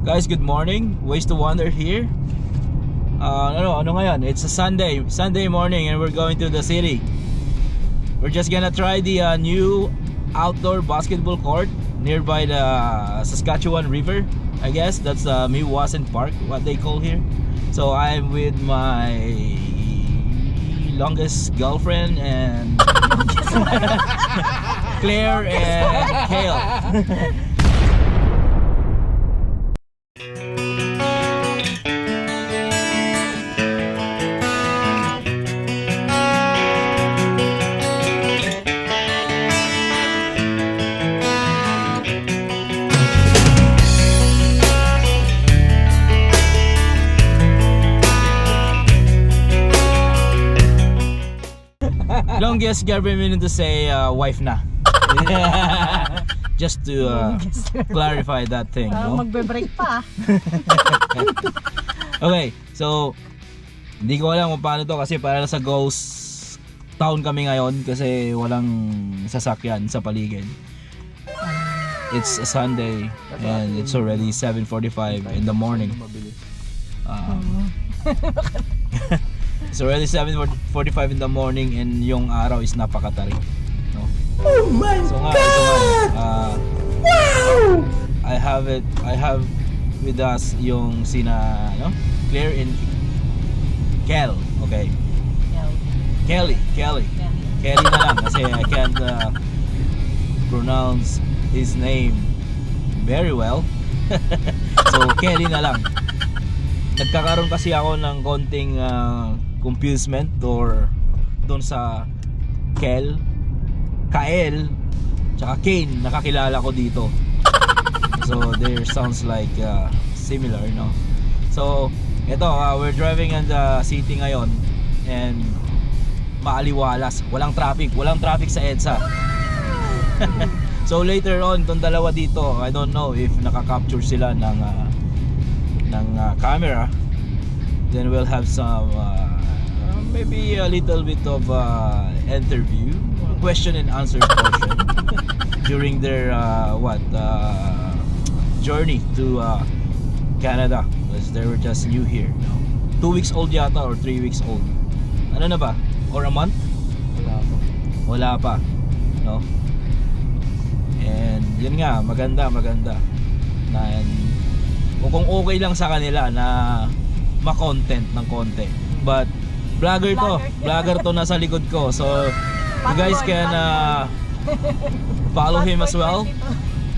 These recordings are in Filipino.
Guys, good morning. Ways to Wonder here. Ano ngayon? It's a Sunday morning and we're going to the city. We're just gonna try the new outdoor basketball court nearby the Saskatchewan River. I guess that's Meewasin Park, what they call here. So I'm with my longest girlfriend and Claire and Kale. Longest girlfriend meaning to say wife na. Just to clarify that thing, no? Magbe-break pa. Okay, so hindi ko alam kung paano to kasi para sa ghost town kami ngayon kasi walang sasakyan sa paligid. It's a Sunday and it's already 7:45 in the morning. It's already 7:45 in the morning and yung araw is napakatarik, no? Oh my God! Wow! I have with us yung sina, no? Claire and Kel, okay? Kelly na lang kasi I can't pronounce his name very well. So Kelly na lang. Nagkakaroon kasi ako ng konting confusement or doon sa Kael, tsaka Kane, nakakilala ko dito. So there sounds like similar, no? So ito, we're driving in the city ngayon and maaliwalas, walang traffic sa EDSA. So later on, itong dalawa dito, I don't know if nakaka-capture sila ng camera. Then we'll have some maybe a little bit of interview, question and answer portion during their journey to Canada, because they were just new here, no? 2 weeks old yata or 3 weeks old. Ano na ba? Or a month? Wala pa, no? And yun nga, maganda na, kung okay lang sa kanila na ma-content ng konti. But vlogger to nasa likod ko. So you guys can follow him as well.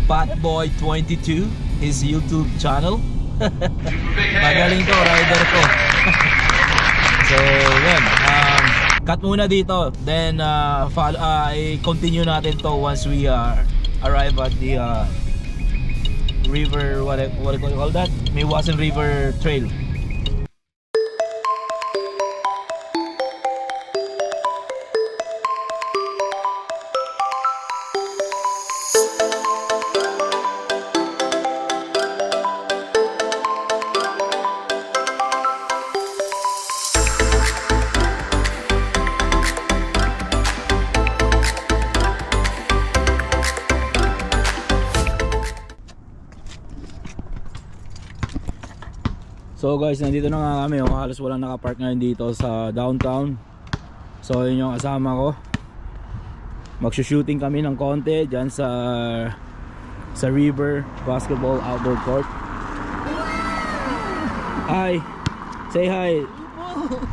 Patboy22, his YouTube channel. Magaling to, rider ko. So yun, cut muna dito. Then i-continue natin to once we arrive at the river, what do you call that? Meewasin River Trail. So guys, nandito na nga kami, halos walang nakapark ngayon dito sa downtown. So yun yung kasama ko. Magsushooting kami ng konti dyan sa River Basketball Outdoor Court. Hi! Say hi!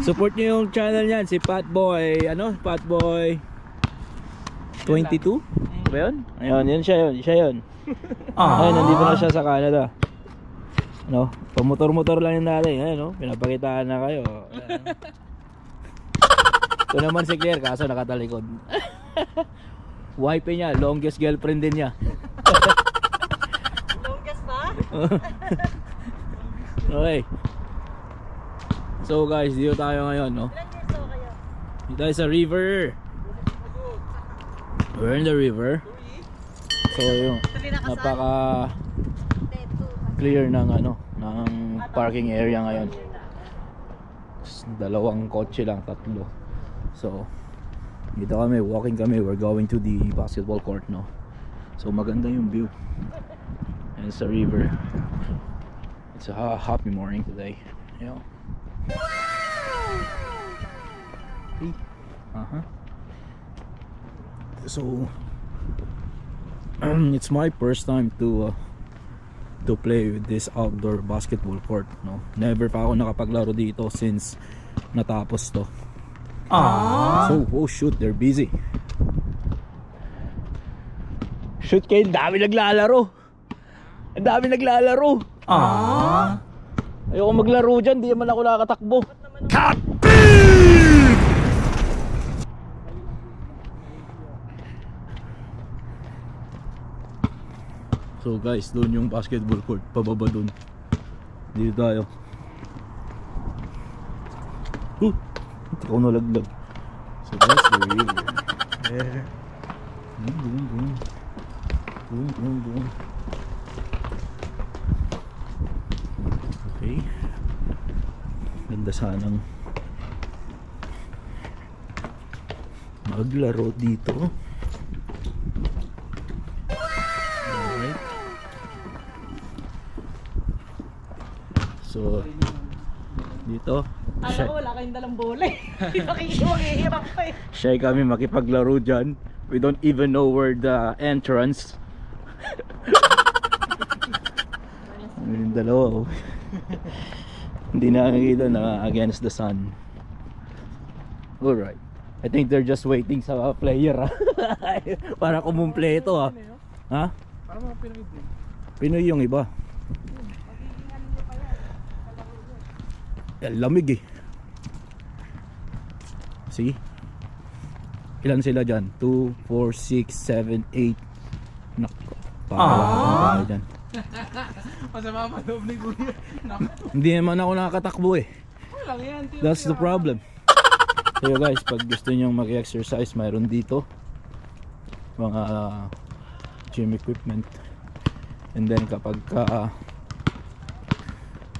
Support nyo yung channel niyan, si Patboy, Patboy 22? Ba yun? Ayun, yun siya yun. Ayun, nandito na siya sa Canada. No, pamotor-motor lang yung dati, no? Pinapakitaan na kayo. Ito naman si Claire, kaso nakatalikod. Wife niya, longest girlfriend din niya. Longest ba? Okay. So guys, dito tayo ngayon, no? Ilan years old kayo? Dito tayo sa river. We're in the river. So yung napaka clear ng ng parking area ngayon. Dalawang kotse lang, tatlo. So dito kami, walking kami, we're going to the basketball court, no? So maganda yung view and sa river. It's a happy morning today, you know. So it's my first time to play with this outdoor basketball court, no. Never pa ako nakapaglaro dito since natapos to. So oh shoot, they're busy. Shoot kayo, dami naglalaro. Ang dami naglalaro. Ayoko maglaro dyan, di naman ako nakatakbo. So guys, doon yung basketball court, pababa doon. Dito tayo. Hindi ko nalaglag. So guys, we're here. Boom. Okay. Ganda sanang maglaro dito. Alright. So dito Alam ko wala kayong dalang bola eh. Makikihirap pa eh. shy kami makipaglaro dyan. We don't even know where the entrance. Yung dalawa oh. Hindi nakakita na against the sun. Alright, I think they're just waiting sa player para kumumpleto ha? Para mga Pinoy din. Pinoy yung iba. Lamig eh. See? Ilan sila dyan? 2, 4, 6, 7, 8. Nako, pakalaki dyan. Masama pa loob ni Kuya. Hindi naman ako nakakatakbo eh. Lang yan. That's the problem. So guys, pag gusto nyo mag-exercise, mayroon dito mga gym equipment. And then kapag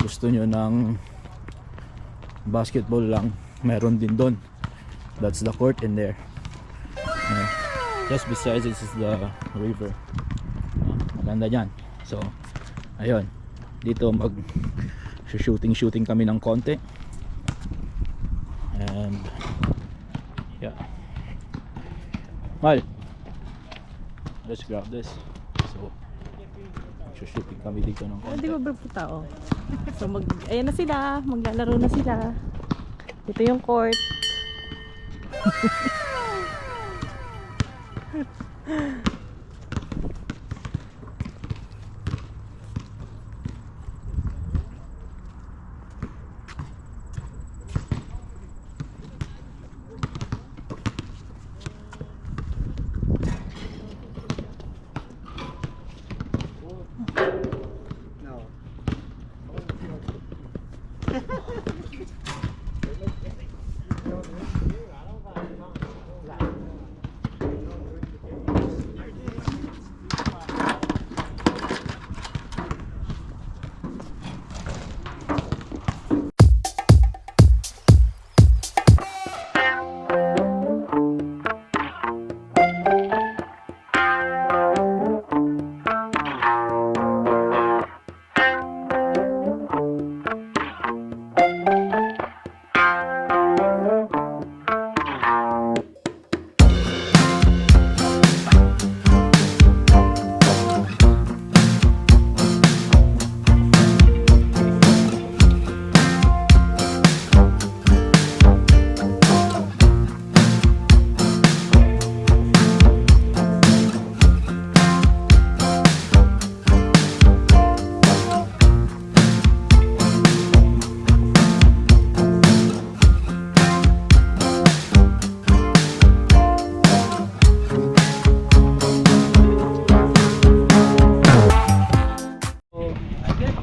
gusto nyo ng basketball lang, meron din doon. That's the court in there. Just besides, this is the river. Maganda dyan. So ayun, dito mag shooting kami ng konti. And yeah, Mal, let's grab this. So shooting kami dito ng konti. Hindi ko ba tao? So ayan na sila, maglalaro na sila. Ito yung court.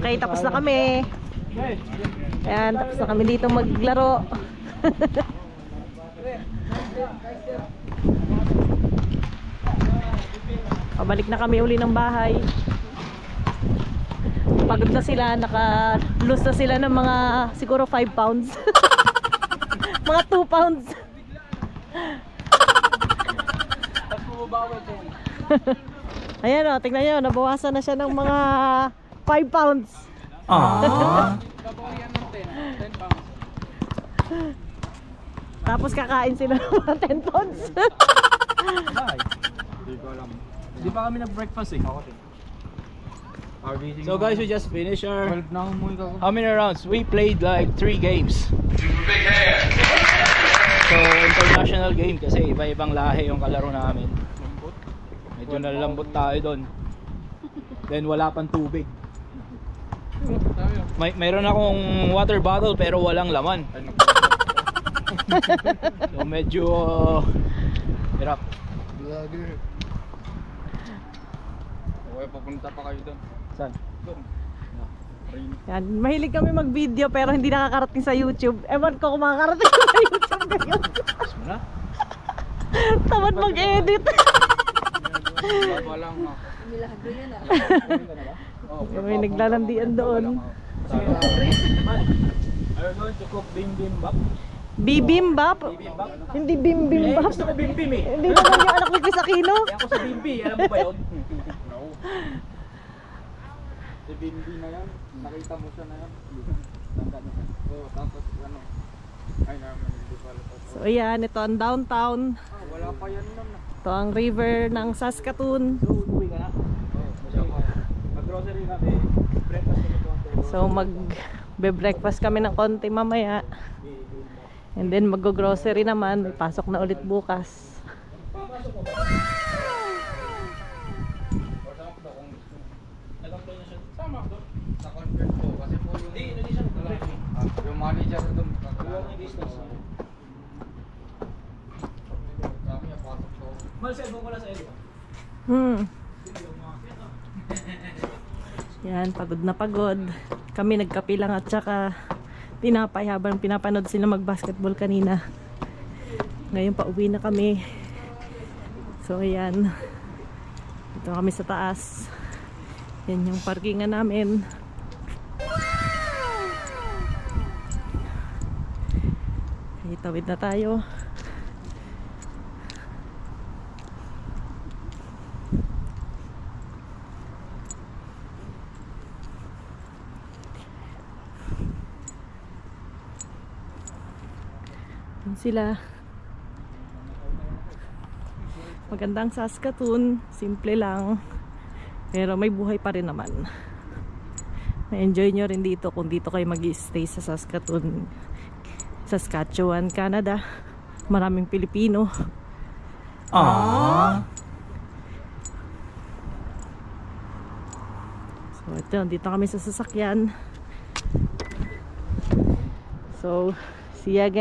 Okay, tapos na kami. Ayan, tapos na kami dito maglaro. Pabalik na kami uli ng bahay. Pagod na sila, naka-lose na sila ng mga siguro 5 pounds. Mga 2 pounds. Ayan o, tingnan nyo, nabawasan na siya ng mga 5 pounds. Babawian ng 10 pounds. Tapos kakain sila ng mga 10 pounds. Hindi ko alam. Di pa kami nag-breakfast eh. So guys, we just finished our... 12 na umuwi ka. How many rounds? We played like 3 games. So international game kasi iba-ibang lahi yung kalaro namin. Medyo nalalambot tayo doon. Then wala pang tubig. Mayroon akong water bottle pero walang laman. So medyo hirap. Vlogger. Okay, papunta pa kayo doon. Saan? Doon. Yan, mahilig kami mag-video pero hindi nakakarating sa YouTube. Ewan ko kung makakarating sa YouTube ngayon. Na? Tamad mag-edit. Baba lang ako. May naglalandian doon. Are you going to cook bibimbap? Bibimbap? Hindi bimbimbap. Gusto ko bimbim eh. Hindi naman yung anak ni Chris Aquino. Kaya ako sa bimbi, alam mo ba yun? No. Si Bimbi na yan. Nakita mo siya na yan. Tanda na siya. So, tapos ano. Ay naman, hindi pala. So ayan, ito ang downtown. Wala pa yan lang na. Ito ang river ng Saskatoon. So, uwi ka na? Mag-grocery kami. Breakfast kami konti. So mag-breakfast kami ng konti mamaya. And then mag-grocery naman. May pasok na ulit bukas. Sama doon. Na-confirm po. Kasi po yung... Hindi siya nag-break. Yung manager doon. Yung business. Kami, pasok po. Malsel, mo ko lang sa Elba. Yan, pagod na pagod. Kami nagkape lang at saka tinapay habang pinapanood sila mag-basketball kanina. Ngayon pa uwi na kami. So ayan. Dito kami sa taas. Yan yung parkingan namin. Okay, tawid na tayo. Yan sila. Magandang Saskatoon, simple lang. Pero may buhay pa rin naman. Ma-enjoy nyo rin dito kung dito kayo mag-i-stay sa Saskatoon, Saskatchewan, Canada. Maraming Pilipino. So ito, dito kami sa sasakyan. So, see you again.